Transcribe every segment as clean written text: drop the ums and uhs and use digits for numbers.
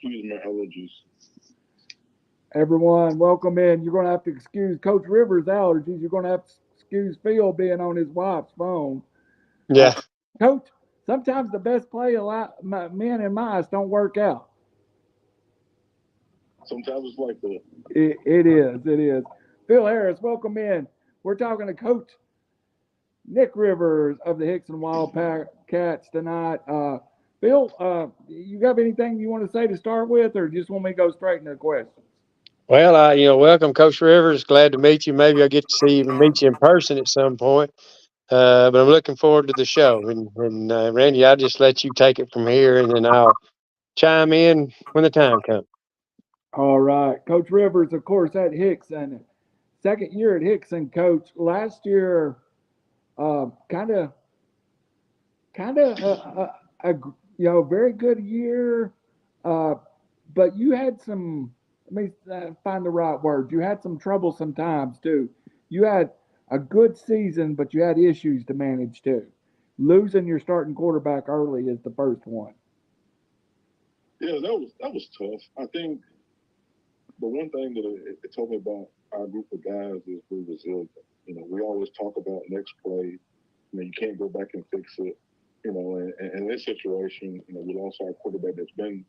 Excuse my allergies. Everyone, welcome in. You're going to have to excuse Coach Rivers' allergies. You're going to have to excuse Phil being on his wife's phone. Uh, Yeah. Coach, sometimes the best play a lot, men and mice don't work out. Sometimes it's like that. It is. It is. Phil Harris, welcome in. We're talking to Coach Nick Rivers of the Hixson Wildcats tonight. Phil, you got anything you want to say to start with, or just want me to go straight into the questions? Well, welcome, Coach Rivers. Glad to meet you. Maybe I'll get to see you and meet you in person at some point. But I'm looking forward to the show. And Randy, I'll just let you take it from here, and then I'll chime in when the time comes. All right. Coach Rivers, of course, at Hixson. Second year at Hixson, Coach. Last year, kind of, a very good year. Uh, but you had some. Let me find the right word. You had some trouble sometimes too. You had a good season, but you had issues to manage too. Losing your starting quarterback early is the first one. Yeah, that was tough. I think the one thing that it told me about our group of guys is we're resilient. We always talk about next play. You can't go back and fix it. And in this situation, we lost our quarterback that's been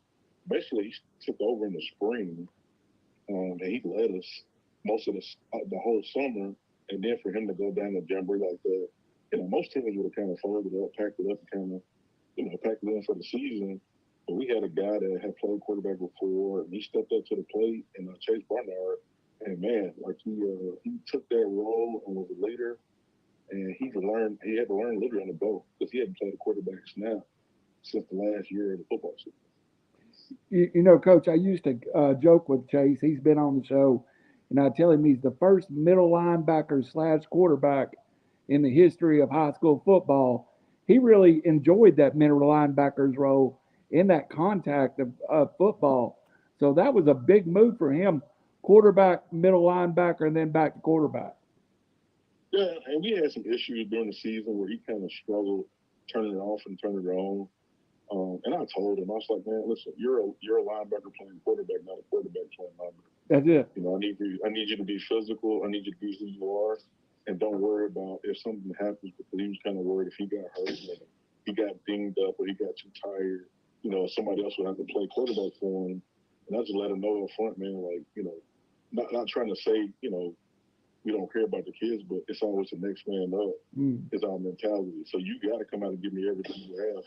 basically he took over in the spring, and he led us most of the whole summer. And then for him to go down the jamboree like that, most teams would have kind of folded up, packed it up, and kind of packed it in for the season. But we had a guy that had played quarterback before, and he stepped up to the plate, and Chase Barnard, and man, like he took that role and was a leader, and he had to learn literally on the go because he hadn't played a quarterback snap since the last year of the football season. Coach, I used to joke with Chase. He's been on the show, and I tell him he's the first middle linebacker slash quarterback in the history of high school football. He really enjoyed that middle linebacker's role in that contact of football. So that was a big move for him. Quarterback, middle linebacker, and then back to quarterback. Yeah, and we had some issues during the season where he kind of struggled turning it off and turning it on. And I told him, I was like, man, listen, you're a linebacker playing quarterback, not a quarterback playing linebacker. That's it. I need you to be physical. I need you to be who you are, and don't worry about if something happens because he was kind of worried if he got hurt, he got dinged up, or he got too tired. Somebody else would have to play quarterback for him. And I just let him know up front, man, like not trying to say we don't care about the kids, but it's always the next man up is our mentality. So you got to come out and give me everything you have.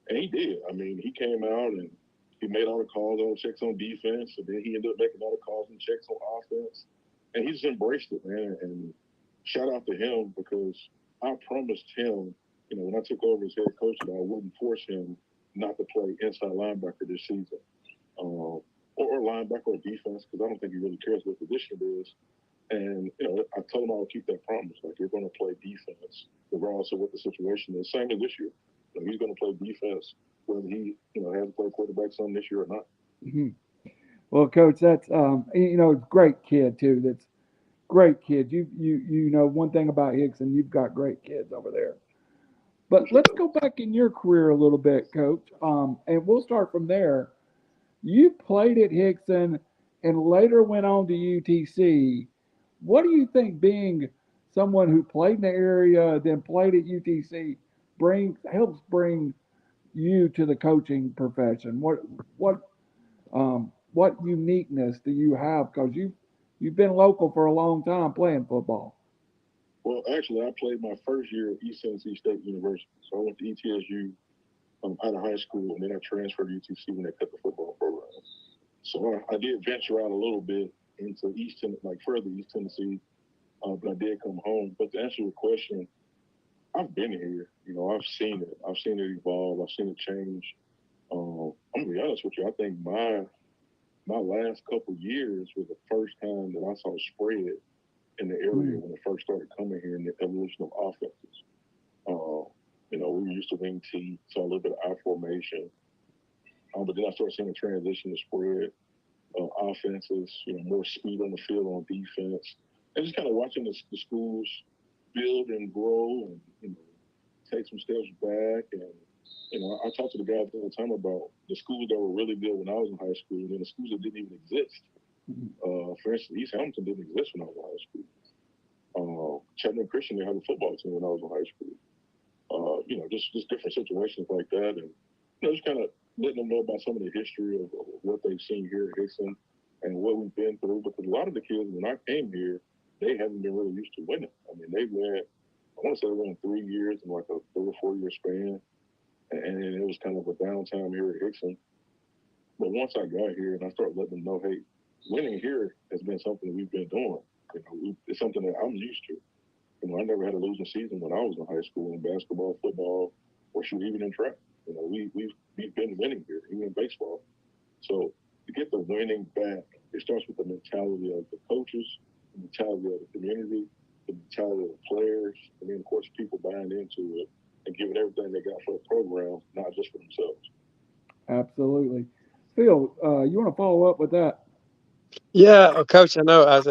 And he did. I mean, he came out and he made all the calls, all the checks on defense, and then he ended up making all the calls and checks on offense. And he just embraced it, man. And shout out to him because I promised him, when I took over as head coach, that I wouldn't force him not to play inside linebacker this season, or linebacker or defense, because I don't think he really cares what position it is. And I told him I would keep that promise. Like you're going to play defense regardless of what the situation is. Same as this year. He's going to play defense whether he has to play quarterback some this year or not. Mm-hmm. Well, Coach, that's great kid too. That's great kid. You know one thing about Hixson, you've got great kids over there. But let's go back in your career a little bit, Coach, and we'll start from there. You played at Hixson and later went on to UTC. What do you think being someone who played in the area, then played at UTC, helps bring you to the coaching profession? What uniqueness do you have? Because you've been local for a long time playing football. Well, actually, I played my first year at East Tennessee State University. So I went to ETSU out of high school, and then I transferred to UTC when they cut the football program. So I did venture out a little bit into further East Tennessee, but I did come home. But to answer your question, I've been here. I've seen it. I've seen it evolve. I've seen it change. I'm gonna be honest with you. I think my last couple years was the first time that I saw spread in the area when it first started coming here in the evolution of offenses. We used to wing T, saw a little bit of I formation, but then I started seeing a transition to spread offenses. More speed on the field on defense, and just kind of watching the schools build and grow and take some steps back and I talked to the guys all the time about the schools that were really good when I was in high school, and then the schools that didn't even exist. For instance, East Hamilton didn't exist when I was in high school. Chattanooga Christian, they had a football team when I was in high school. Just different situations like that, and just kind of letting them know about some of the history of what they've seen here at Hixson and what we've been through. Because a lot of the kids, when I came here, they haven't been really used to winning. I mean, they went, I want to say they went 3 years in like a 3 or 4 year span, and it was kind of a downtime here at Hixson. But once I got here and I started letting them know, hey, winning here has been something that we've been doing. It's something that I'm used to. I never had a losing season when I was in high school in basketball, football, or shoot, even in track. We've been winning here, even in baseball. So to get the winning back, it starts with the mentality of the coaches, the mentality of the community, the mentality of the players, and then of course people buying into it and giving everything they got for the program, not just for themselves. Absolutely. Phil, you want to follow up with that? Yeah, Coach, I know.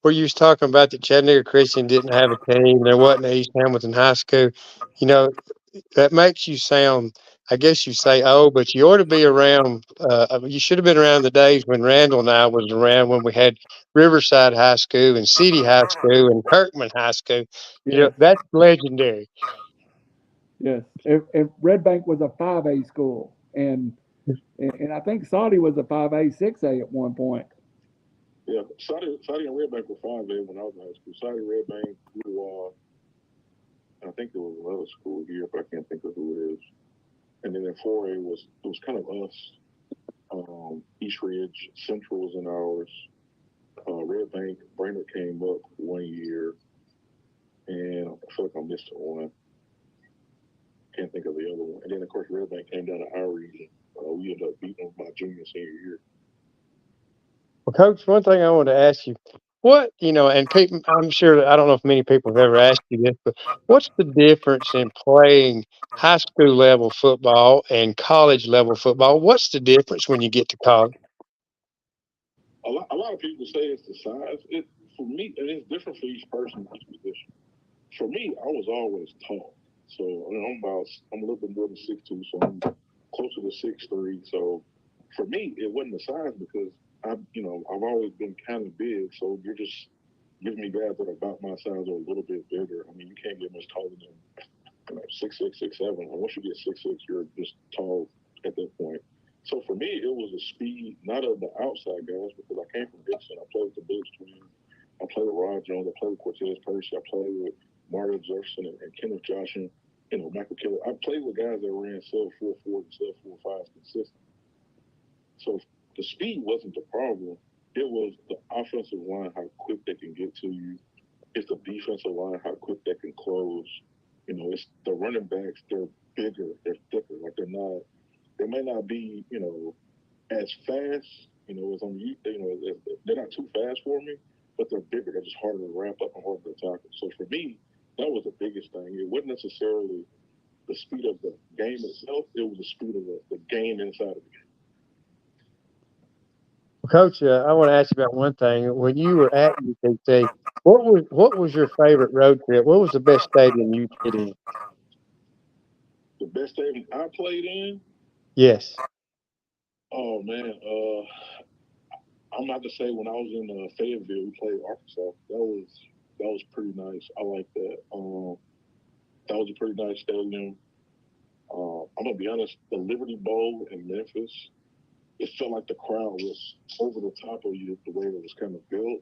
Where you was talking about that Chattanooga Christian didn't have a team, there wasn't East Hamilton High School. You know, that makes you sound, I guess you say, oh, but you ought to be around. You should have been around the days when Randall and I was around, when we had Riverside High School and City High School and Kirkman High School. Yes. That's legendary. Yes. If Red Bank was a 5A school, and I think Saudi was a 5A, 6A at one point. Yeah, Saudi and Red Bank were 5A when I was in high school. Saudi, Red Bank, Blue I think there was another school here, but I can't think of who it is. And then in 4A it was kind of us. East Ridge Central was in ours. Red Bank, Brainerd came up 1 year, and I feel like I missed one. Can't think of the other one. And then of course Red Bank came down to our region. We ended up beating them my junior senior year. Well, Coach, one thing I want to ask you, and people, I'm sure that I don't know if many people have ever asked you this, but what's the difference in playing high school level football and college level football? What's the difference when you get to college? A lot of people say it's the size. For me, and it's different for each person, each position. For me, I was always tall. So I'm a little bit more than 6'2", so I'm closer to 6'3". So for me, it wasn't the size because I've always been kind of big. So you're just giving me guys that are about my size or a little bit bigger. I mean, you can't get much taller than 6'6", 6'7". And once you get 6'6", you're just tall at that point. So for me, it was a speed, not of the outside guys, because I came from Hixson. I played with the Bills twins. I played with Rod Jones. I played with Cortez Percy. I played with Mario Jefferson and Kenneth Johnson. Michael Keller. I played with guys that ran sub 4.4 and sub 4.5 consistently. So the speed wasn't the problem. It was the offensive line, how quick they can get to you. It's the defensive line, how quick they can close. It's the running backs. They're bigger. They're thicker. Like they may not be, as fast, as I'm used. They're not too fast for me, but they're bigger. They're just harder to ramp up and harder to tackle. So for me, that was the biggest thing. It wasn't necessarily the speed of the game itself. It was the speed of the game inside of the game. Well, Coach, I want to ask you about one thing. When you were at UTC, what was your favorite road trip? What was the best stadium you played in? The best stadium I played in. Yes. Oh man, I'm not to say when I was in Fayetteville, we played Arkansas. That was pretty nice. I like that. That was a pretty nice stadium. I'm gonna be honest. The Liberty Bowl in Memphis, it felt like the crowd was over the top of you the way it was kind of built.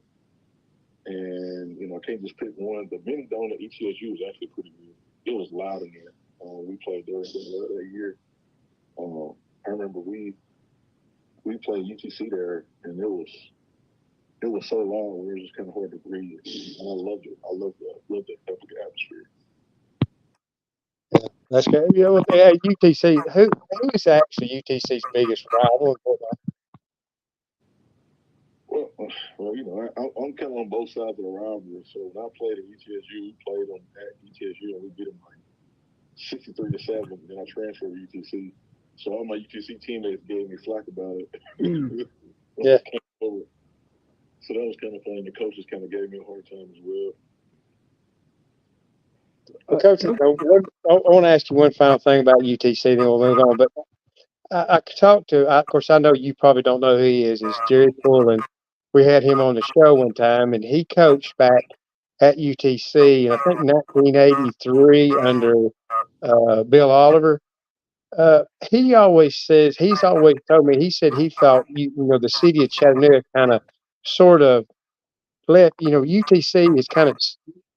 And I can't just pick one. The mini dome at ETSU was actually pretty good. It was loud in there. We played there that year. I remember we played UTC there, and it was so loud where it was just kind of hard to breathe. And I loved it. I loved that type of atmosphere. That's good. Yeah, UTC. Who is actually UTC's biggest rival? I'm kind of on both sides of the rivalry. So when I played at ETSU, we played them at ETSU, and we beat them like 63-7. Then I transferred to UTC. So all my UTC teammates gave me flack about it. Yeah. So that was kind of fun. The coaches kind of gave me a hard time as well. Well, Coach, Coach, I want to ask you one final thing about UTC, then we'll move on. But I could talk to, of course, I know you probably don't know who he is. It's Jerry Pullen. We had him on the show one time, and he coached back at UTC, and I think 1983 under Bill Oliver. He always says, he's always told me, he said he thought, the city of Chattanooga kind of sort of UTC is kind of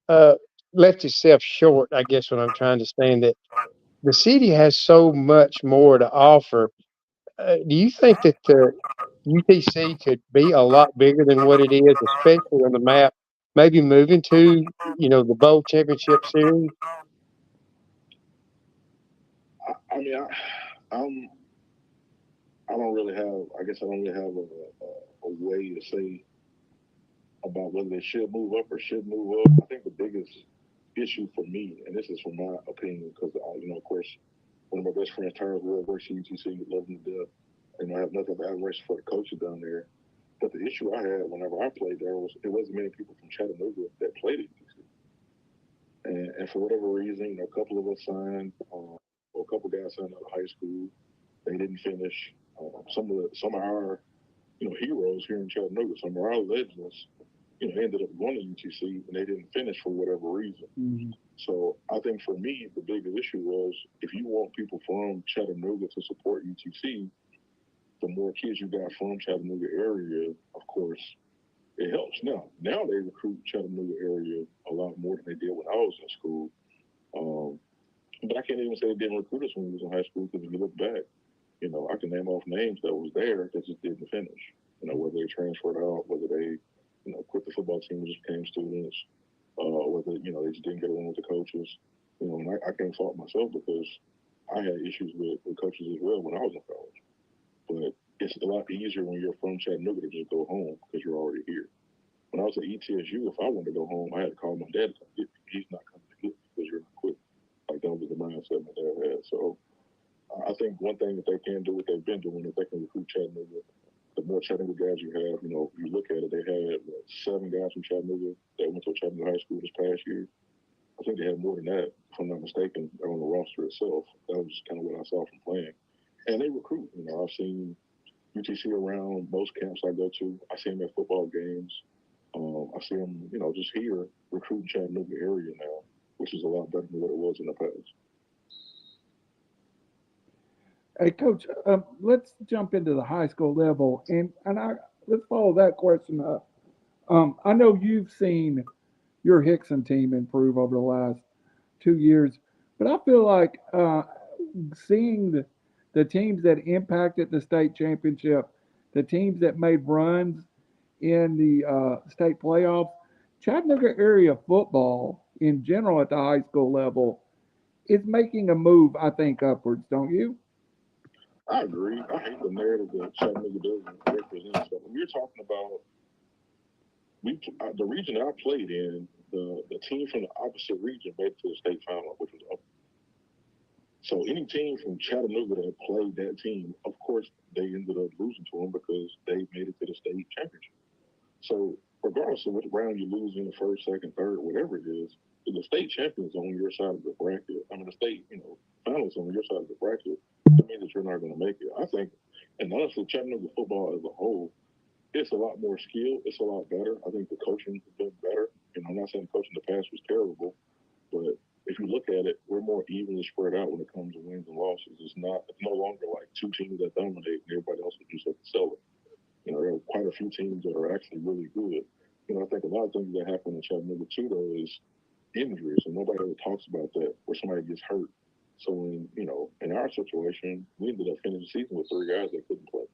uh, left itself short, I guess what I'm trying to say, in that the city has so much more to offer. Do you think that the UTC could be a lot bigger than what it is, especially on the map? Maybe moving to, the Bowl Championship Series? I mean, I'm, I don't really have, I guess I don't really have a way to say about whether they should move up or should move up. I think the biggest issue for me, and this is from my opinion, because, of course, one of my best friends, Tyrus Ward, works at UTC, love him to death. And I have nothing but admiration for the coaches down there. But the issue I had whenever I played there was it wasn't many people from Chattanooga that played at UTC. And for whatever reason, a couple of us signed, or a couple guys signed out of high school. They didn't finish. Some of our heroes here in Chattanooga, some of our legends, ended up going to UTC and they didn't finish for whatever reason. mm-hmm. So I think for me, the biggest issue was if you want people from Chattanooga to support UTC, the more kids you got from Chattanooga area, of course, it helps. Now they recruit Chattanooga area a lot more than they did when I was in school. But I can't even say they didn't recruit us when we was in high school because if you look back, I can name off names that was there that just didn't finish. Whether they transferred out, whether they, quit the football team and just became students, whether, they just didn't get along with the coaches. And I can't fault myself because I had issues with coaches as well when I was in college. But it's a lot easier when you're from Chattanooga to just go home because you're already here. When I was at ETSU, if I wanted to go home, I had to call my dad to come get me. He's not coming to get me because you're not quitting. Like that was the mindset my dad had. So I think one thing that they can do, what they've been doing, if they can recruit Chattanooga, the more Chattanooga guys you have, you look at it, they had 7 guys from Chattanooga that went to Chattanooga High School this past year. I think they had more than that, if I'm not mistaken, on the roster itself. That was kind of what I saw from playing. And they recruit. I've seen UTC around most camps I go to. I see them at football games. I see them, just here recruiting Chattanooga area now, which is a lot better than what it was in the past. Hey, Coach, let's jump into the high school level, and let's follow that question up. I know you've seen your Hixson team improve over the last 2 years, but I feel like seeing the teams that impacted the state championship, the teams that made runs in the state playoffs, Chattanooga area football in general at the high school level is making a move, I think, upwards, don't you? I agree. I hate the narrative that Chattanooga doesn't represent stuff. When you're talking about the region I played in, the team from the opposite region made it to the state final, which was up. So any team from Chattanooga that played that team, of course, they ended up losing to them because they made it to the state championship. So regardless of what round you lose in the first, second, third, whatever it is, if the state champion is on your side of the bracket, I mean the state, finalists on your side of the bracket, that means that you're not going to make it. I think, and honestly, Chattanooga football as a whole, it's a lot more skill. It's a lot better. I think the coaching has been better. I'm not saying the coaching in the past was terrible, but if you look at it, we're more evenly spread out when it comes to wins and losses. It's no longer like 2 teams that dominate and everybody else will just have to sell it. There are quite a few teams that are actually really good. I think a lot of things that happen in Chattanooga too, though, is injuries, and nobody ever talks about that, where somebody gets hurt. So in our situation, we ended up finishing the season with 3 guys that couldn't play.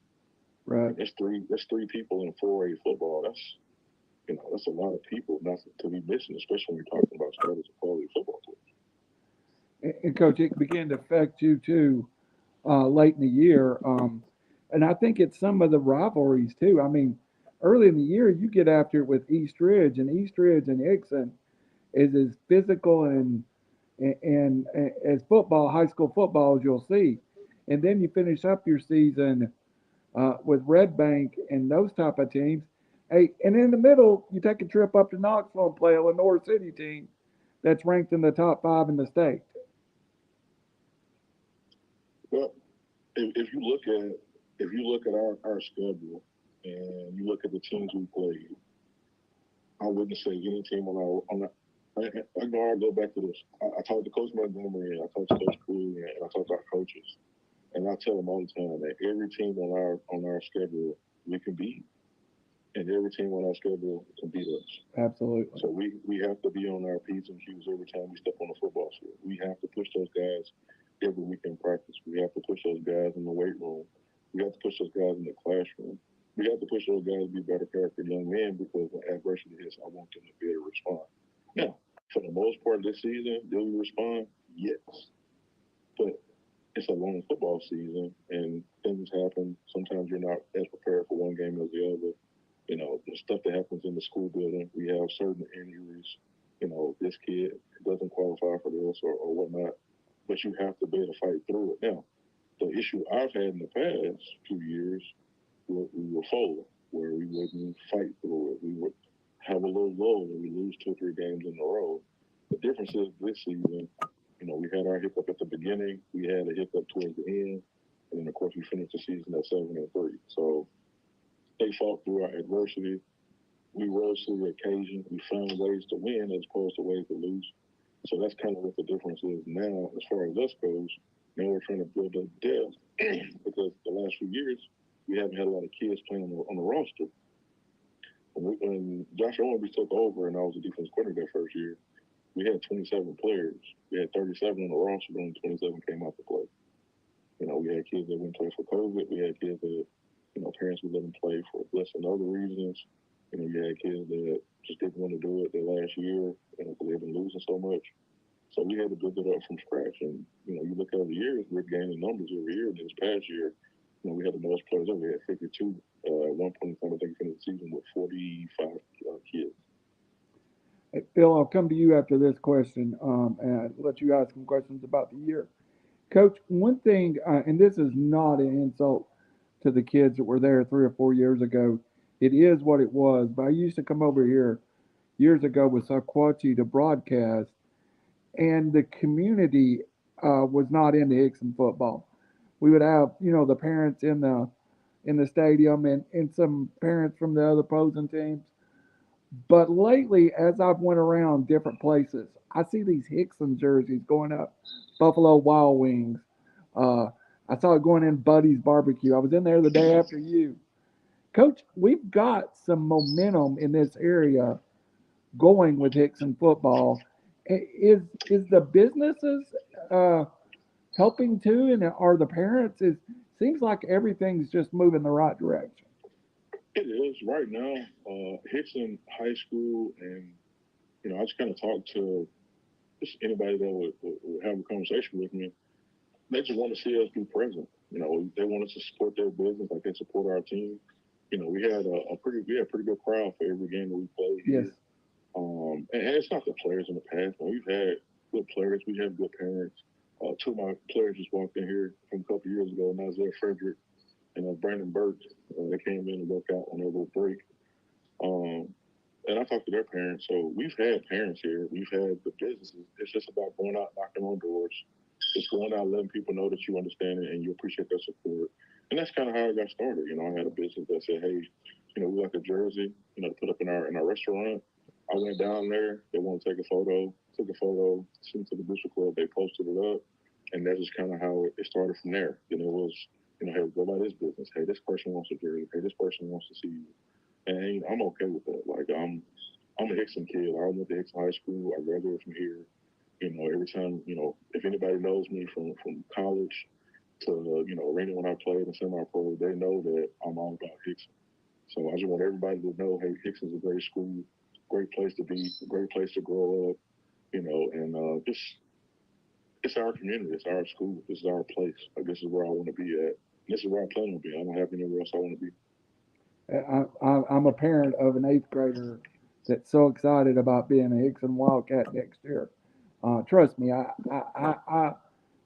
Right. That's three people in 4A football. That's a lot of people not to be missing, especially when you're talking about starters of quality football players. And Coach, it began to affect you too late in the year. And I think it's some of the rivalries too. I mean, early in the year, you get after it with East Ridge, and Hixson is as physical and as football, high school football, as you'll see. And then you finish up your season with Red Bank and those type of teams. Hey, and in the middle, you take a trip up to Knoxville and play a Lenore City team that's ranked in the top 5 in the state. Well, if you look at our schedule and you look at the teams we played, I wouldn't say any team on our I go back to this. I talked to Coach Montgomery, and I talked to Coach Cool, and I talked to our coaches, and I tell them all the time that every team on our schedule we can beat, and every team on our schedule can beat us. Absolutely. So we have to be on our P's and Q's every time we step on the football field. We have to push those guys every week in practice. We have to push those guys in the weight room. We have to push those guys in the classroom. We have to push those guys to be better character young men because when adversity hits, I want them to be able to respond. Now, for the most part of this season, do we respond? Yes. But it's a long football season and things happen. Sometimes you're not as prepared for one game as the other. You know, the stuff that happens in the school building, we have certain injuries. You know, this kid doesn't qualify for this or whatnot. But you have to be able to fight through it. Now, the issue I've had in the past few years, we were fold, where we wouldn't fight through it. We would have a little lull and we lose 2 or 3 games in a row. The difference is this season, you know, we had our hiccup at the beginning, we had a hiccup towards the end, and then of course we finished the season at 7-3. So they fought through our adversity. We rose to the occasion. We found ways to win as opposed to ways to lose. So that's kind of what the difference is now as far as us goes. Now we're trying to build up depth because the last few years we haven't had a lot of kids playing on the roster. When Josh Owens took over and I was the defense coordinator that first year, we had 27 players. We had 37 on the roster, but only 27 came out to play. You know, we had kids that wouldn't play for COVID. We had kids that, you know, parents would let them play for this and other reasons. You know, you had kids that just didn't want to do it their last year, you know, because they've been losing so much. So we had to build it up from scratch. And, you know, you look over the years, we're gaining numbers every year. And this past year, you know, we had the most players ever. We had 52. At one point in time, I think we finished the season with 45 kids. Hey, Phil, I'll come to you after this question and let you ask some questions about the year. Coach, one thing, and this is not an insult to the kids that were there 3 or 4 years ago. It is what it was. But I used to come over here years ago with Sakwachi to broadcast, and the community was not into Hixson football. We would have, you know, the parents in the stadium and some parents from the other opposing teams. But lately, as I've went around different places, I see these Hixson jerseys going up. Buffalo Wild Wings. Uh, I saw it going in Buddy's Barbecue. I was in there the day after you. Coach, we've got some momentum in this area going with Hixson football. Is the businesses uh, helping too, and are the parents? It seems like everything's just moving the right direction. It is right now. Hixson High School, and you know, I just kind of talked to just anybody that would have a conversation with me. They just want to see us be present. You know, they want us to support their business like they support our team. You know, we had a pretty good crowd for every game that we played Yes. here. And it's not the players in the past, but we've had good players. We have good parents. 2 of my players just walked in here from a couple of years ago, Nazir Frederick and Brandon Burke. They came in and worked out on their little break. Um, and I talked to their parents. So we've had parents here. We've had the businesses. It's just about going out, knocking on doors. Just going out, letting people know that you understand it and you appreciate their support. And that's kind of how I got started. You know, I had a business that said, hey, you know, we like a jersey, you know, to put up in our restaurant. I went down there. They want to take a photo. Took a photo. Sent it to the Booster Club. They posted it up, and that's just kind of how it started from there. You know, it was, you know, hey, go by this business. Hey, this person wants a jersey. Hey, this person wants to see you. And you know, I'm okay with that. Like I'm a Hixson kid. I went to Hixson High School. I graduated from here. You know, every time, you know, if anybody knows me from college to, you know, arena when I played in semi-pro, they know that I'm all about Hixson. So I just want everybody to know, hey, Hixson's a great school, great place to be, a great place to grow up, you know, and just it's our community, it's our school, this is our place. Like this is where I want to be at. This is where I plan to be. I don't have anywhere else I want to be. I'm a parent of an eighth grader that's so excited about being a Hixson Wildcat next year. Trust me,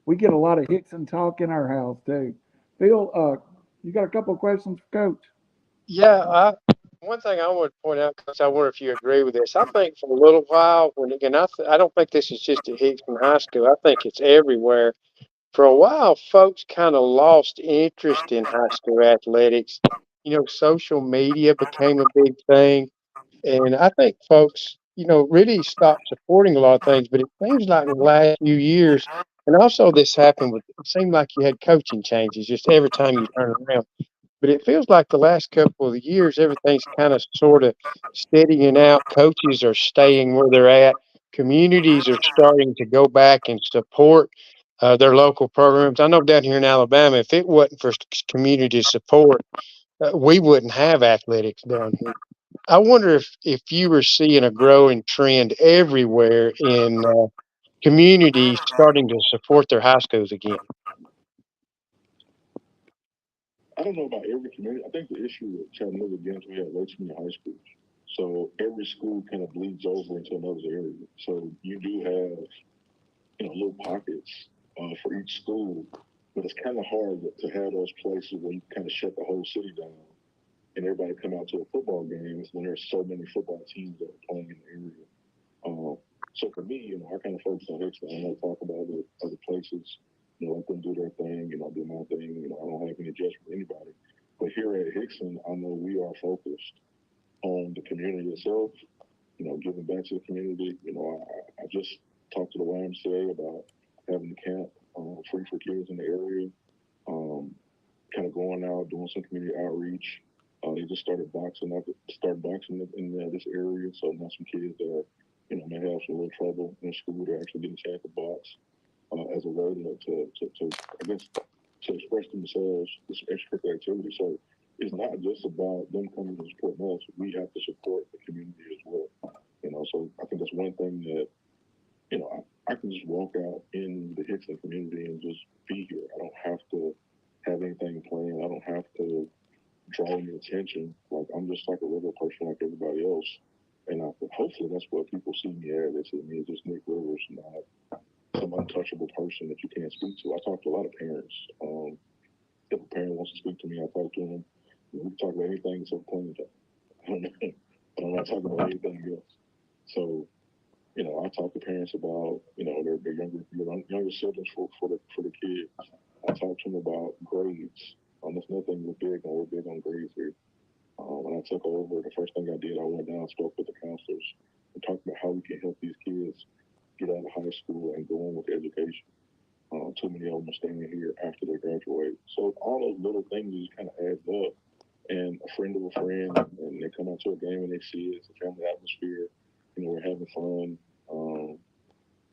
we get a lot of Hixson talk in our house too. Phil, you got a couple of questions for Coach? Yeah, one thing I want to point out, because I wonder if you agree with this. I think for a little while, when again, I don't think this is just at Hixson High School. I think it's everywhere. For a while, folks kind of lost interest in high school athletics. Social media became a big thing. And I think folks, really stopped supporting a lot of things. But it seems like in the last few years, and also this happened it seemed like you had coaching changes just every time you turn around. But it feels like the last couple of years, everything's kind of sort of steadying out. Coaches are staying where they're at. Communities are starting to go back and support their local programs. I know down here in Alabama, if it wasn't for community support, we wouldn't have athletics down here. I wonder if you were seeing a growing trend everywhere in communities starting to support their high schools again. I don't know about every community. I think the issue with Chattanooga again is we have low community high schools. So every school kind of bleeds over into another area. So you do have, little pockets for each school, but it's kind of hard to have those places where you kind of shut the whole city down and everybody come out to a football games when there's so many football teams that are playing in the area. So for me, I kind of focus on Hixson. I don't talk about other places. Let them do their thing, do my thing. I don't have any judgment for anybody. But here at Hixson, I know we are focused on the community itself, giving back to the community. I just talked to the YMCA about having the camp free for kids in the area, kind of going out, doing some community outreach. They just started boxing in this area. So now some kids that may have some little trouble in school, they're actually getting a chance to box as a way I guess, to express themselves, this extracurricular activity. So it's not just about them coming to support us. We have to support the community as well. So I think that's one thing that, I can just walk out in the Hixson community and just be here. I don't have to have anything planned. I don't have to draw any attention. Like, I'm just like a regular person like everybody else. And hopefully that's what people see me as. They see me as just Nick Rivers, not some untouchable person that you can't speak to. I talk to a lot of parents. If a parent wants to speak to me, I talk to them. We can talk about anything except cleaning time. I'm not talking about anything else. So, I talk to parents about, their younger siblings for the kids. I talk to them about grades. That's nothing we're big on grades here. When I took over, the first thing I did, I went down and spoke with the counselors and talked about how we can help these kids get out of high school and go on with education. Too many of them are staying here after they graduate. So all those little things just kind of adds up. And a friend of a friend, and they come out to a game and they see it. It's a family atmosphere. We're having fun.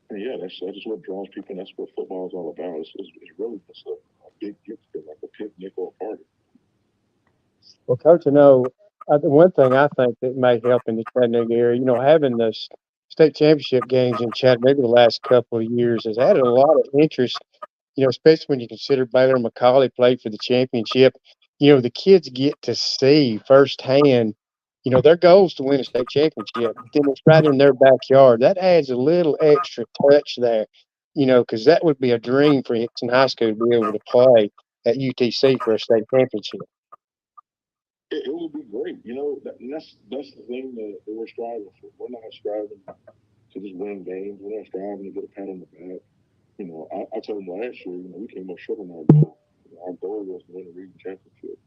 And yeah, that's just what draws people. And that's what football is all about. It's really just a big get together, like a picnic or a party. Well, Coach, the one thing I think that may help in the Chattanooga area, having the state championship games in Chattanooga the last couple of years has added a lot of interest, especially when you consider Baylor and McCallie played for the championship. The kids get to see firsthand, their goal is to win a state championship. But then it's right in their backyard. That adds a little extra touch there, because that would be a dream for Hixson High School to be able to play at UTC for a state championship. It would be great. And that's the thing that we're striving for. We're not striving to just win games. We're not striving to get a pat on the back. I told them last year, we came up short on our goal. Our goal was to win the region championship.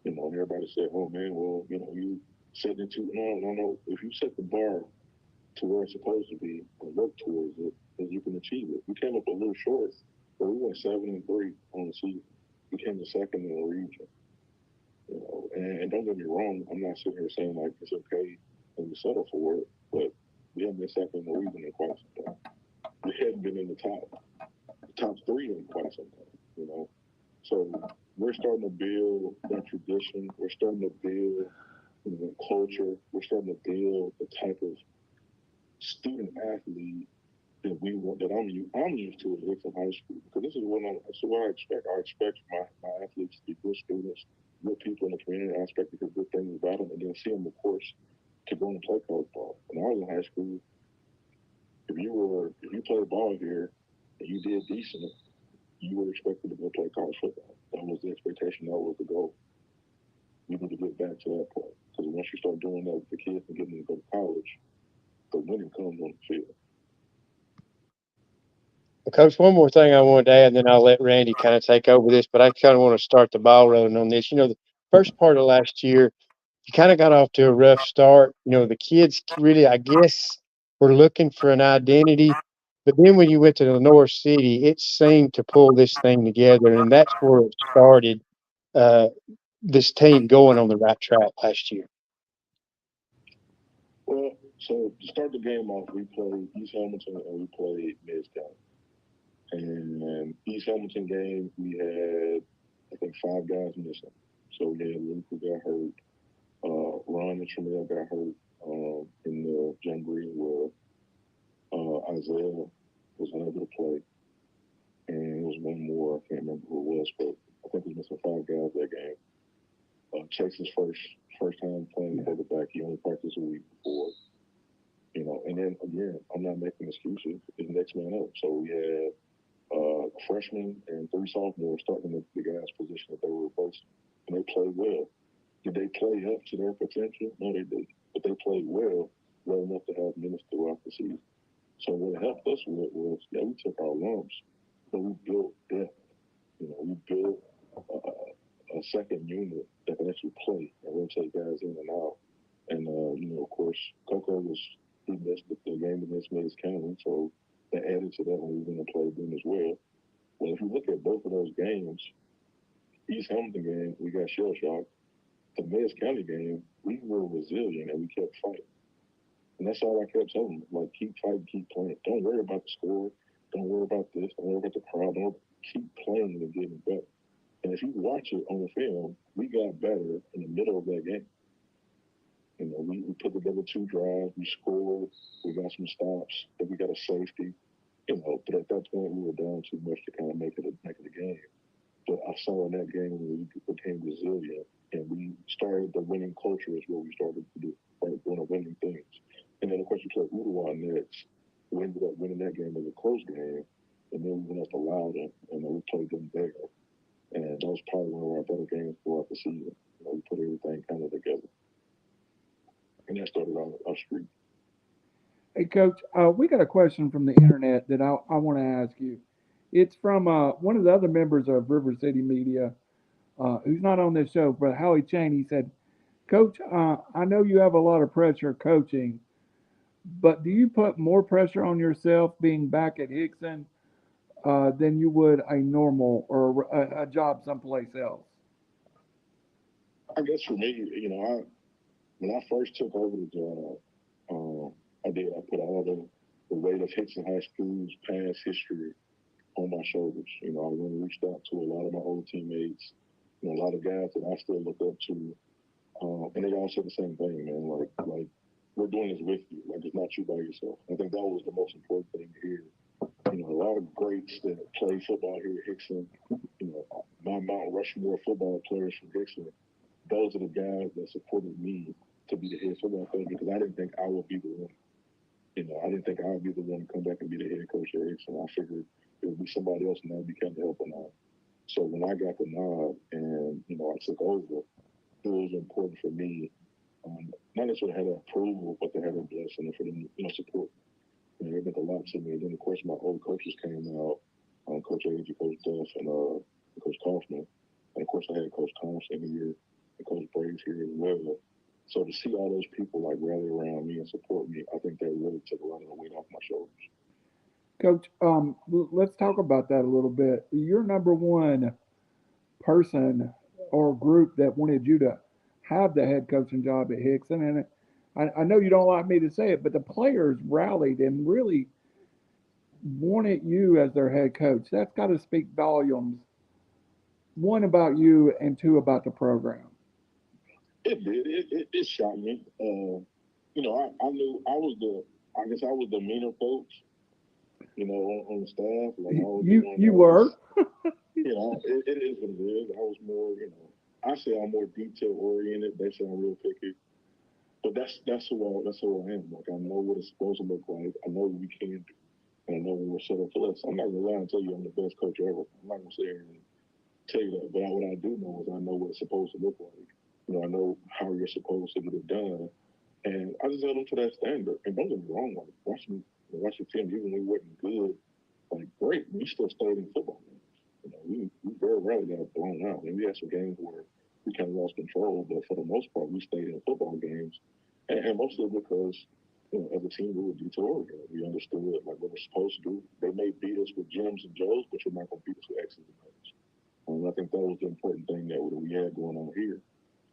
And everybody said, oh man, well, you set it to, no. If you set the bar to where it's supposed to be and work towards it, then you can achieve it. We came up a little short, but we went 7-3 on the season. We came to second in the region. And don't get me wrong, I'm not sitting here saying like it's okay and we settle for it, but we haven't been second in the region in quite some time. We hadn't been in the top three in quite some time. So we're starting to build that tradition. We're starting to build culture. We're starting to build the type of student athlete that we want, that I'm used to at Hixson High School, because this is what I expect. I expect my athletes to be good students, good people in the community. I expect to hear good things about them, and then see them, of course, to go and play college ball. When I was in high school, if you played ball here and you did decent, you were expected to go play college football. That was the expectation. That was the goal. we need to get back to that point. Because once you start doing that with the kids and getting them to go to college, the winning comes on the field. Well, Coach, one more thing I wanted to add, and then I'll let Randy kind of take over this, but I kind of want to start the ball rolling on this. The first part of last year, you kind of got off to a rough start. The kids really, I guess, were looking for an identity. But then when you went to the North City, it seemed to pull this thing together, and that's where it started uh, this team going on the right track last year. Well, so to start the game off, we played East Hamilton and we played Mid County. And East Hamilton game, we had, I think, 5 guys missing. So we had Luke who got hurt. Ron and Tremel got hurt in the jamboree where Isaiah was unable to play. And it was one more, I can't remember who it was, but I think we missing 5 guys that game. Chase's first time playing quarterback. He only practiced a week before. And then again, I'm not making excuses. It's next man up. So we had a freshman and 3 sophomores starting at the guys' position that they were replacing. And they played well. Did they play up to their potential? No, they didn't. But they played well enough to have minutes throughout the season. So what it helped us with was, we took our lumps, but we built depth. We built a second unit that can actually play and rotate guys in and out. And, of course, Coco he missed the game against Mays County, so that added to that when we went and played them as well. Well, if you look at both of those games, East Hamilton game, we got shell shocked. The Mays County game, we were resilient and we kept fighting. And that's all I kept telling them. Like, keep fighting, keep playing. Don't worry about the score. Don't worry about this. Don't worry about the crowd. Don't keep playing and getting better. And if you watch it on the film, we got better in the middle of that game. We put together 2 drives. We scored. We got some stops. Then we got a safety. But at that point, we were down too much to kind of make it a game. But I saw in that game when we became resilient and we started the winning culture is what we started to do, right? Doing winning things. And then, of course, we played Uruguay next. We ended up winning that game as a close game. And then we went up to Loudon and we played them there. And that was probably one of our better games throughout the season. We put everything kind of together. And that started our streak. Hey, Coach, we got a question from the internet that I want to ask you. It's from one of the other members of RiverCity-Media, who's not on this show, but Howie Chain. He said, Coach, I know you have a lot of pressure coaching, but do you put more pressure on yourself being back at Hixson than you would a normal or a job someplace else? I guess for me, when I first took over the job, I put all the weight of Hixson High School's past history on my shoulders. I went and reached out to a lot of my old teammates, a lot of guys that I still look up to, and they all said the same thing, man. Like we're doing this with you. Like, it's not you by yourself. I think that was the most important thing to hear. A lot of greats that play football here at Hixson, my Mount Rushmore football players from Hixson, those are the guys that supported me to be the head football coach because I didn't think I would be the one. I didn't think I would be the one to come back and be the head coach at Hixson. I figured it would be somebody else and that would be kind of helping out. So when I got the nod and, I took over, it was important for me, not necessarily to have that approval, but to have a blessing and for them, support. It meant a lot to me. And then, of course, my old coaches came out, Coach Age, Coach Duff, and Coach Kaufman. And, of course, I had Coach Thompson here and Coach Braves here as well. So to see all those people, rally around me and support me, I think that really took a lot of the weight off my shoulders. Coach, let's talk about that a little bit. Your number one person or group that wanted you to have the head coaching job at Hixson, and I know you don't like me to say it, but the players rallied and really wanted you as their head coach. That's got to speak volumes. One about you, and two about the program. It did. It shocked me. I knew I guess I was the meaner coach, on the staff. Like, I was the one You were. It is what it is. I was more, I say I'm more detail oriented. They say I'm real picky. But that's who I am. Like, I know what it's supposed to look like. I know what we can do. And I know when we're set up for this. I'm not gonna lie and tell you I'm the best coach ever. I'm not gonna sit here and tell you that. But what I do know is I know what it's supposed to look like. I know how you're supposed to get it done. And I just held them to that standard. And don't get me wrong, like watching film, even when we wasn't good, like great, we still stayed in football games. We very rarely got blown out. And we had some games where we kind of lost control, but for the most part, we stayed in football games. And mostly because, as a team, we were deteriorated. We understood like what we're supposed to do. They may beat us with gems and joes, but you're not going to beat us with X's and O's. And I think that was the important thing that we had going on here.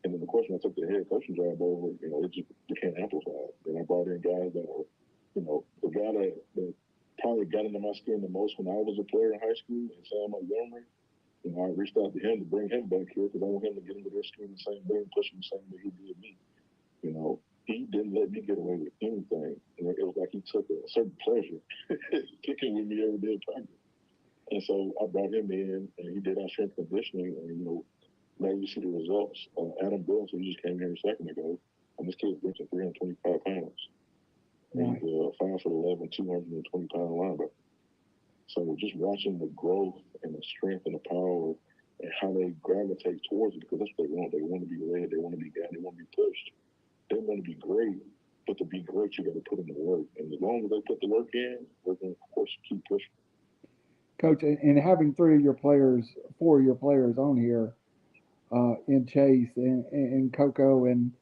And then the question I took the head coaching job over, it just became amplified. And I brought in guys that were, the guy that probably got into my skin the most when I was a player in high school, and Sam Montgomery. I reached out to him to bring him back here because I want him to get into their skin the same way and push him the same way he did me. He didn't let me get away with anything. And it was like he took a certain pleasure kicking with me every day at practice. And so I brought him in, and he did our strength conditioning. And, now you see the results. Adam Bills, who just came here a second ago, and this kid's benching 325 pounds. And he's 5'11", 220-pound linebacker. So just watching the growth and the strength and the power and how they gravitate towards it, because that's what they want. They want to be led. They want to be guided. They want to be pushed. They want to be great, but to be great, you got to put in the work. And as long as they put the work in, we're going to, of course, keep pushing. Coach, and having four of your players on here, in Chase and Coco and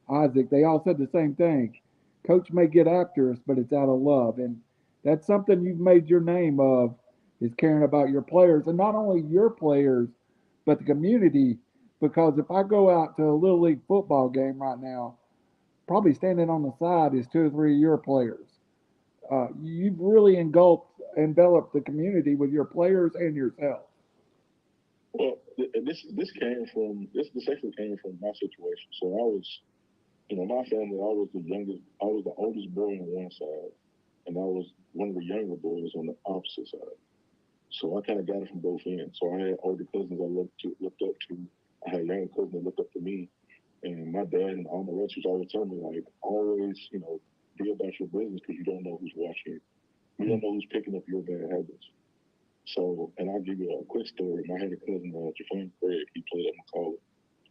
Isaac, they all said the same thing. Coach may get after us, but it's out of love. And that's something you've made your name of, is caring about your players, and not only your players, but the community. Because if I go out to a little league football game right now, probably standing on the side is two or three of your players. You've really enveloped the community with your players and yourself. Well, this actually came from my situation. So I was, my family, I was the oldest boy on one side, and I was one of the younger boys on the opposite side. So I kind of got it from both ends. So I had older cousins I looked up to. I had younger cousins that looked up to me. And my dad and all my relatives always tell me, like, always, be about your business because you don't know who's watching you. You don't know who's picking up your bad habits. So, and I'll give you a quick story. I had a cousin, Jafane Craig. He played at McCall.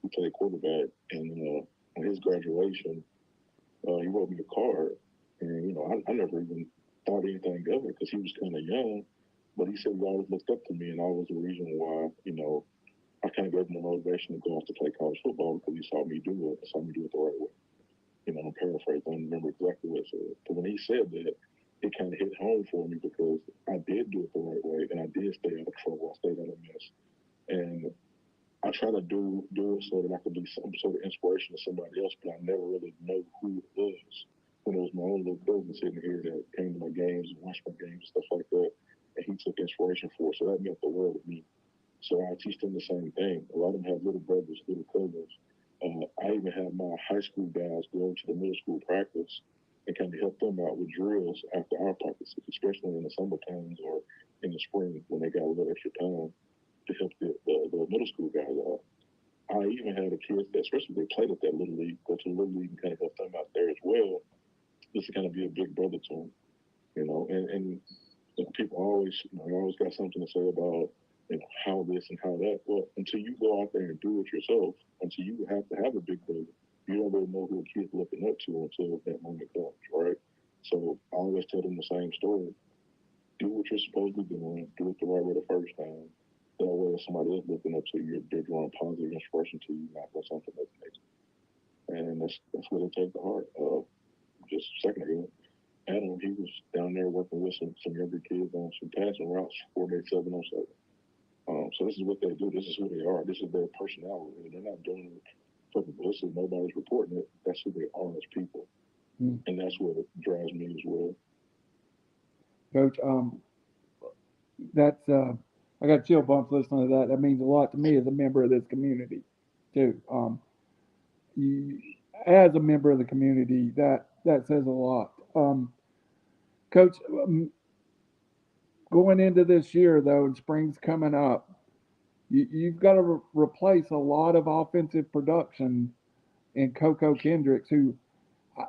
He played quarterback. And on his graduation, he wrote me a card. And, I never even thought anything of it because he was kind of young. But he said he always looked up to me, and I was the reason why, I kind of gave him the motivation to go off to play college football because he saw me do it, saw me do it the right way. I'm paraphrasing, I don't remember exactly what it said. But when he said that, it kind of hit home for me because I did do it the right way, and I did stay out of trouble. I stayed out of mess. And I try to do it so that I could be some sort of inspiration to somebody else, but I never really know who it was. When it was my own little cousin sitting here that came to my games and watched my games and stuff like that, and he took inspiration for it. So that meant the world to me. So I teach them the same thing. A lot of them have little brothers, little cousins. I even have my high school guys go to the middle school practice and kind of help them out with drills after our practices, especially in the summer times or in the spring when they got a little extra time to help the middle school guys out. I even had a kid that, especially if they played at that little league, go to the little league and kind of help them out there as well, just to kind of be a big brother to them, and people always, always got something to say about, how this and how that. Well, until you go out there and do it yourself, until you have to have a big brother, you don't really know who a kid's looking up to until that moment comes, right? So I always tell them the same story. Do what you're supposed to be doing. Do it the right way the first time. That way, if somebody else looking up to you, they're drawing positive inspiration to you, not for something that's negative. And that's what they take to heart. Just a second ago, Adam, he was down there working with some younger kids on some passing routes, 4-day 707. So this is what they do. This is who they are. This is their personality. They're not doing it for publicity. Nobody's reporting it. That's who they are as people. And that's what drives me as well. Coach, that's I got chill bumps listening to that. That means a lot to me as a member of this community, too. You, as a member of the community, that says a lot. Coach, going into this year though, and spring's coming up, you've got to replace a lot of offensive production in Coco Kendricks, who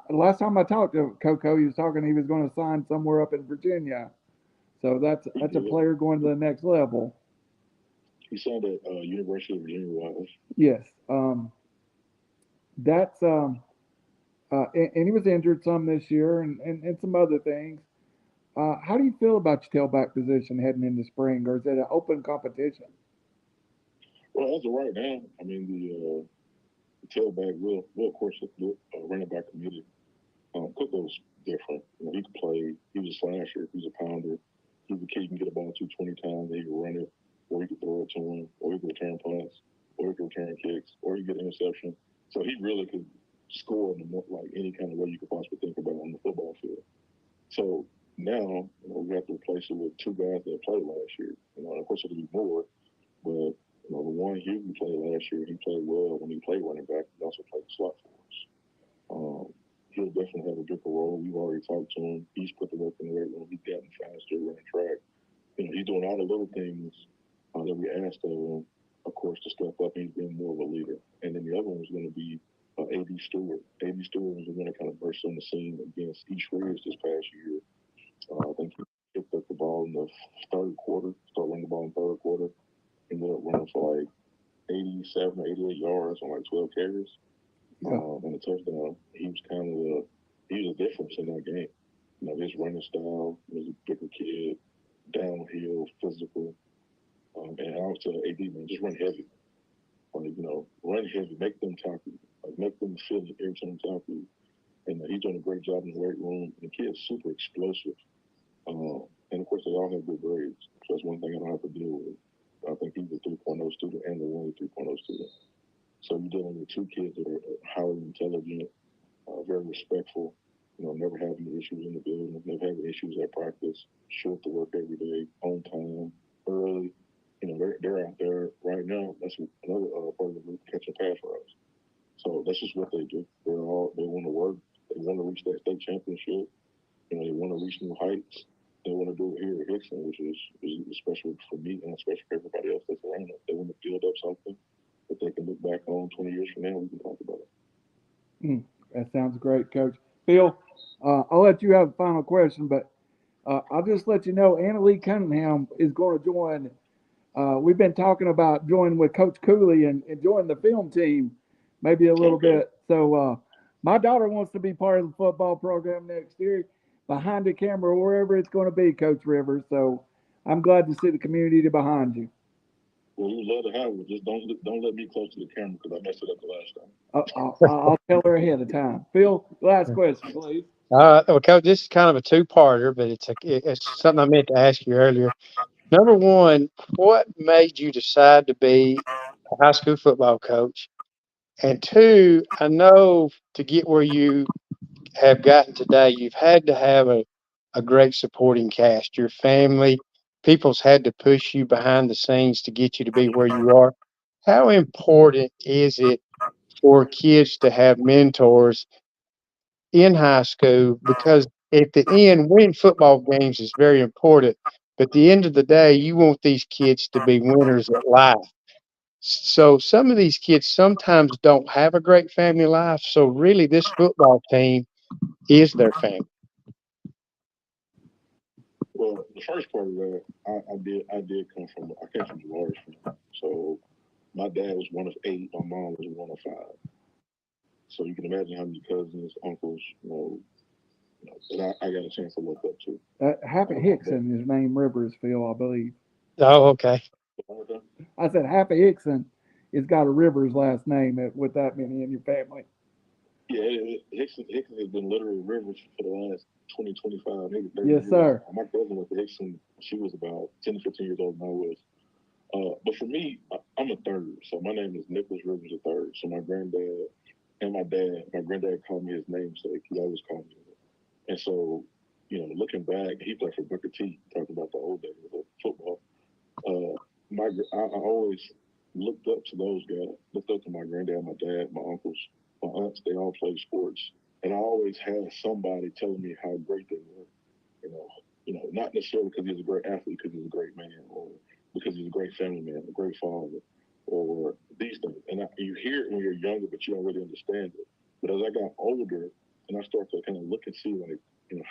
last time I talked to Coco, he was talking he was going to sign somewhere up in Virginia. So that's a player going to the next level. He signed at University of Virginia. Yes. that's and he was injured some this year and some other things. How do you feel about your tailback position heading into spring, or is it an open competition? Well, as of right now, I mean the tailback will of course look running back committee. Cook's different. You know, he could play. He was a slasher. He was a pounder. He's a kid who can get a ball to 20 times. And he could run it, or he could throw it to him, or he could return punts, or he could return kicks, or he could get an interception. So he really could score in the, like any kind of way you could possibly think about on the football field. So now, you know, we have to replace it with two guys that played last year. You know, of course it'll be more, but you know, the one Hugh played last year, he played well when he played running back. He also played the slot for us. He'll definitely have a bigger role. We've already talked to him. He's put the work in the weight room. He's gotten faster, running track. You know, he's doing all the little things that we asked of him, of course, to step up. He's being more of a leader. And then the other one is going to be A.D. Stewart. A.D. Stewart was the one that kind of burst on the scene against East Ridge this past year. I think he picked up the ball in the third quarter, started running the ball in the third quarter, ended up running for like 87 or 88 yards on like 12 carries. Yeah. And a touchdown. He was kind of he was a difference in that game. You know, his running style, he was a bigger kid, downhill, physical. And I was telling AD, man, just run heavy. Like, you know, run heavy, make them tackle you. Like, make them feel it every time they tackle you. And he's doing a great job in the weight room. And the kid's super explosive. And of course, they all have good grades. So that's one thing I don't have to deal with. I think he's a 3.0 student and the only 3.0 student. So you're dealing with two kids that are highly intelligent, very respectful, you know, never having issues in the building, never having issues at practice, show up to work every day, on time, early. You know, they're out there right now. That's another part of the group catching pass routes. So that's just what they do. They want to work. They want to reach that state championship. You know, they want to reach new heights. They want to do it here at Hixson, which is special for me and special for everybody else that's around them. They want to build up something that they can look back on 20 years from now. We can talk about it. That sounds great, Coach. Phil, I'll let you have the final question, but I'll just let you know Anna Lee Cunningham is going to join. We've been talking about joining with Coach Cooley and joining the film team maybe a little Okay. bit. So my daughter wants to be part of the football program next year, behind the camera, wherever it's going to be, Coach Rivers. So I'm glad to see the community behind you. Well, we would love to have it. Just don't let me close to the camera because I messed it up the last time. I'll tell her ahead of time. Phil, last question, please. Well, Coach, this is kind of a two-parter, but it's something I meant to ask you earlier. Number one, what made you decide to be a high school football coach? And two, I know to get where you have gotten today, you've had to have a great supporting cast. Your family, people's had to push you behind the scenes to get you to be where you are. How important is it for kids to have mentors in high school? Because at the end, winning football games is very important. But at the end of the day, you want these kids to be winners at life. So some of these kids sometimes don't have a great family life. So really, this football team is their family. Well, the first part of that, I did come from, I came from a large family. So my dad was one of eight. My mom was one of five. So you can imagine how many cousins, uncles, that I got a chance to look up to. Happy My dad. Hickson is named Rivers, Phil, I believe. Oh, okay. I said Happy Hickson has got a Rivers last name with that many in your family. Yeah, Hixson has been literally Rivers for the last 20, 25, maybe 30 Yes, years. sir. My cousin went to Hixson. She was about 10 to 15 years older than I was. But for me, I'm a third. So my name is Nicholas Rivers the third. So my granddad and my granddad called me his namesake. He always called me that. And so, looking back, he played for Booker T, talking about the old days of football. Uh, I always looked up to those guys, looked up to my granddad, my dad, my uncles, my aunts. They all played sports. And I always had somebody telling me how great they were. You know, not necessarily because he's a great athlete, because he's a great man, or because he's a great family man, a great father, or these things. And you hear it when you're younger, but you don't really understand it. But as I got older, and I started to kind of look and see, like,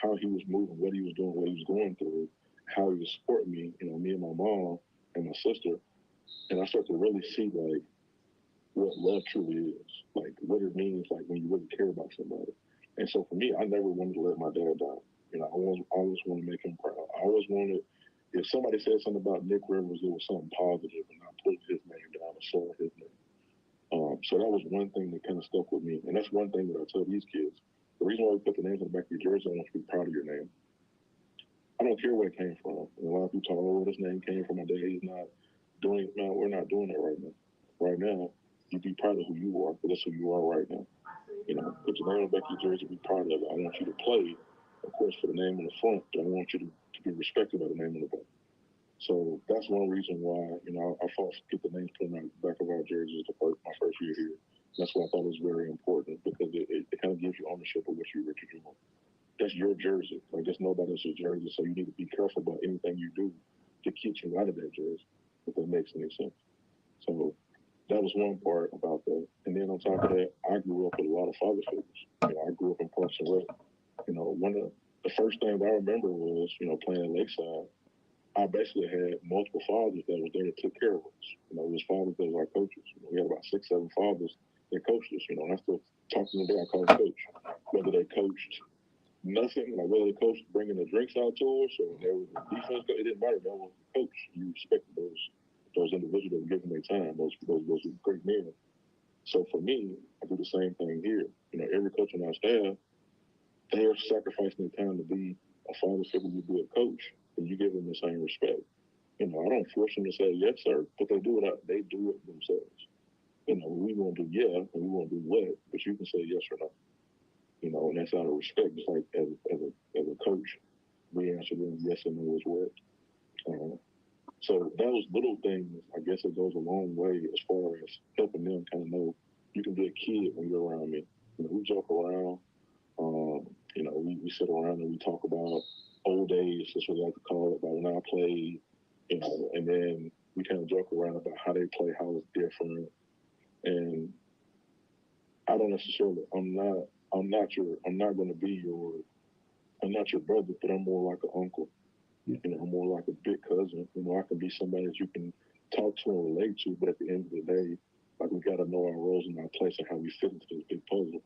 how he was moving, what he was doing, what he was going through, how he was supporting me, me and my mom and my sister, and I started to really see, like, what love truly is, like what it means, like when you really care about somebody. And so for me, I never wanted to let my dad down. I always want to make him proud. I always wanted, if somebody said something about Nick Rivers, it was something positive, and I put his name down or saw his name. So that was one thing that kind of stuck with me, and that's one thing that I tell these kids. The reason why we put the names on the back of your jersey, I want you to be proud of your name. I don't care where it came from. And a lot of people talk, oh, this name came from my dad. He's not doing it. No, we're not doing that right now. Right now, you be proud of who you are, because that's who you are right now. Put your name on the back of your jersey, be proud of it. I want you to play, of course, for the name on the front, but I want you to be respected by the name on the back. So that's one reason why, I fought to get the names put on the back of our jerseys my first year here. That's why I thought it was very important, because it kind of gives you ownership of what you're doing. That's your jersey. Like, that's nobody else's jersey. So you need to be careful about anything you do to keep you out of that jersey, if that makes any sense. So that was one part about that. And then on top of that, I grew up with a lot of father figures. I grew up in Parks and Rec. One of the first things I remember was, playing at Lakeside. I basically had multiple fathers that was there to take care of us. It was fathers that were our coaches. We had about 6, 7 fathers that coached us. And I still talk to them today. I call them coach. Whether they coached nothing, like whether the coach bringing the drinks out to us or there was a defense, it didn't matter. That was the coach. You respected those individuals that were giving their time. Those great men. So for me, I do the same thing here. Every coach on our staff, they're sacrificing their time to be a father figure, to be a coach, and you give them the same respect. I don't force them to say yes, sir, but they do it themselves. We won't do yeah, and we won't do what, but you can say yes or no. And that's out of respect. Just like as a coach, we answer them yes and no as well. So those little things, I guess it goes a long way as far as helping them kind of know you can be a kid when you're around me. We joke around. We sit around and we talk about old days, that's what I like to call it, about when I played, and then we kind of joke around about how they play, how it's different. And I don't necessarily, I'm not going to be I'm not your brother, but I'm more like an uncle. I'm more like a big cousin. I can be somebody that you can talk to and relate to, but at the end of the day, like, we got to know our roles and our place and how we fit into this big puzzle.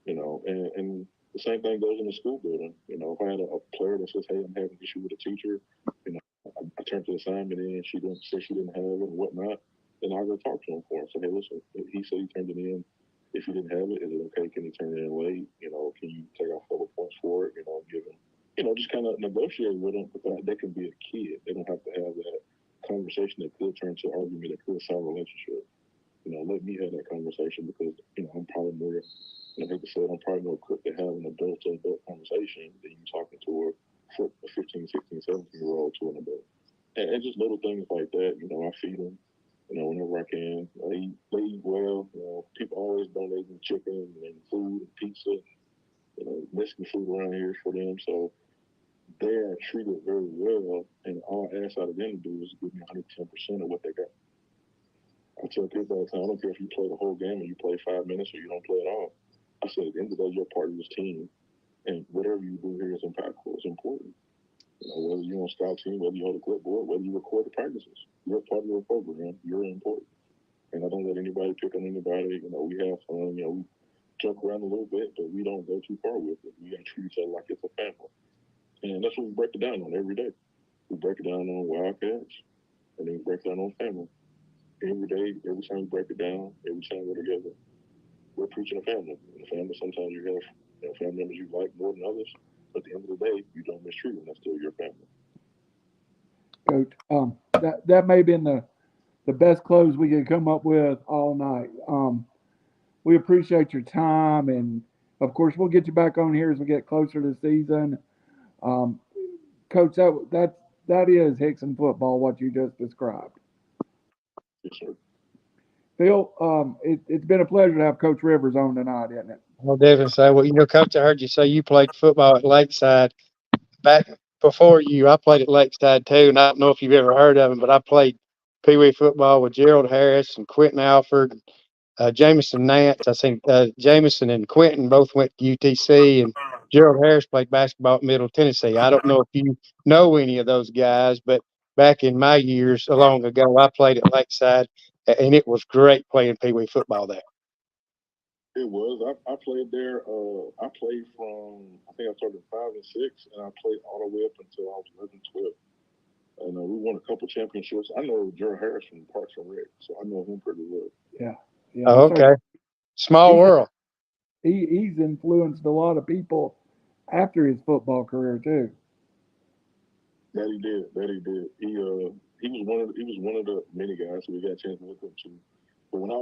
And the same thing goes in the school building. If I had a player that says, hey, I'm having an issue with a teacher, I turn to the assignment in, she didn't say she didn't have it and whatnot, then I'll go talk to him for him. Say, hey, listen, he said he turned it in. If he didn't have it, is it okay? Can he turn it in late? Can you take off a couple points for it? Give him, just kind of negotiate with them, but they can be a kid. They don't have to have that conversation that could turn to an argument, that could sour a relationship. Let me have that conversation, because, I'm probably more, I hate to say it, I'm probably more equipped to have an adult to adult conversation than you talking to a 15, 16, 17-year-old to an adult. And just little things like that, I feed them, whenever I can. They eat well. People always donating chicken and food and pizza. Mexican food around here for them. So they are treated very well, and all I ask out of them to do is give me 110% of what they got. I tell kids all the time, I don't care if you play the whole game or you play 5 minutes or you don't play at all. I said, at the end of the day, you're part of this team, and whatever you do here is impactful. It's important. Whether you're on scout team, whether you hold a clipboard, whether you record the practices, you're part of the program. You're important. And I don't let anybody pick on anybody. We have fun. We joke around a little bit, but we don't go too far with it. We got to treat each other like it's a family. And that's what we break it down on every day. We break it down on Wildcats, and then we break it down on family. Every day, every time we break it down, every time we're together, we're preaching a family. In a family, sometimes you have family members you like more than others, but at the end of the day, you don't mistreat them. That's still your family. Coach, that may have been the best close we could come up with all night. We appreciate your time, and of course, we'll get you back on here as we get closer to the season. Um, Coach, that is Hixson football, what you just described. Yes, sir. Phil, it's been a pleasure to have Coach Rivers on tonight, isn't it? I'll definitely say, well, Coach, I heard you say you played football at Lakeside. Back before you, I played at Lakeside too, and I don't know if you've ever heard of him, but I played Pee Wee football with Gerald Harris and Quentin Alford, Jamison Nance. I think Jamison and Quentin both went to UTC, and Gerald Harris played basketball at Middle Tennessee. I don't know if you know any of those guys, but back in my years, long ago, I played at Lakeside. and it was great playing Pee Wee football there. It was. I played there. I played from, I think I started at 5 and 6, and I played all the way up until I was 11, 12. And we won a couple championships. I know Gerald Harris from Parks and Rec, so I know him pretty well. Yeah. Oh, okay. Small world. He's influenced a lot of people after his football career too. That he did. He was one of the many guys who we got a chance to look up to. But when I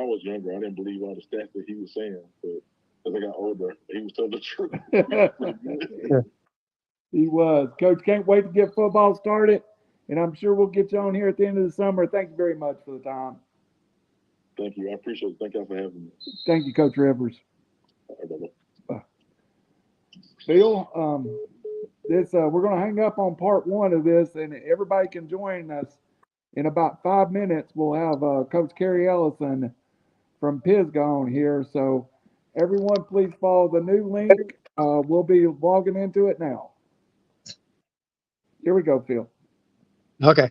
was younger, I didn't believe all the stats that he was saying. But as I got older, he was telling the truth. He was. Coach, can't wait to get football started, and I'm sure we'll get you on here at the end of the summer. Thank you very much for the time. Thank you. I appreciate it. Thank y'all for having me. Thank you, Coach Rivers. All right, bye-bye. Phil, we're going to hang up on part one of this, and everybody can join us in about 5 minutes. We'll have Coach Kerry Ellison from Pisgah on here. So everyone, please follow the new link. We'll be logging into it now. Here we go, Phil. Okay.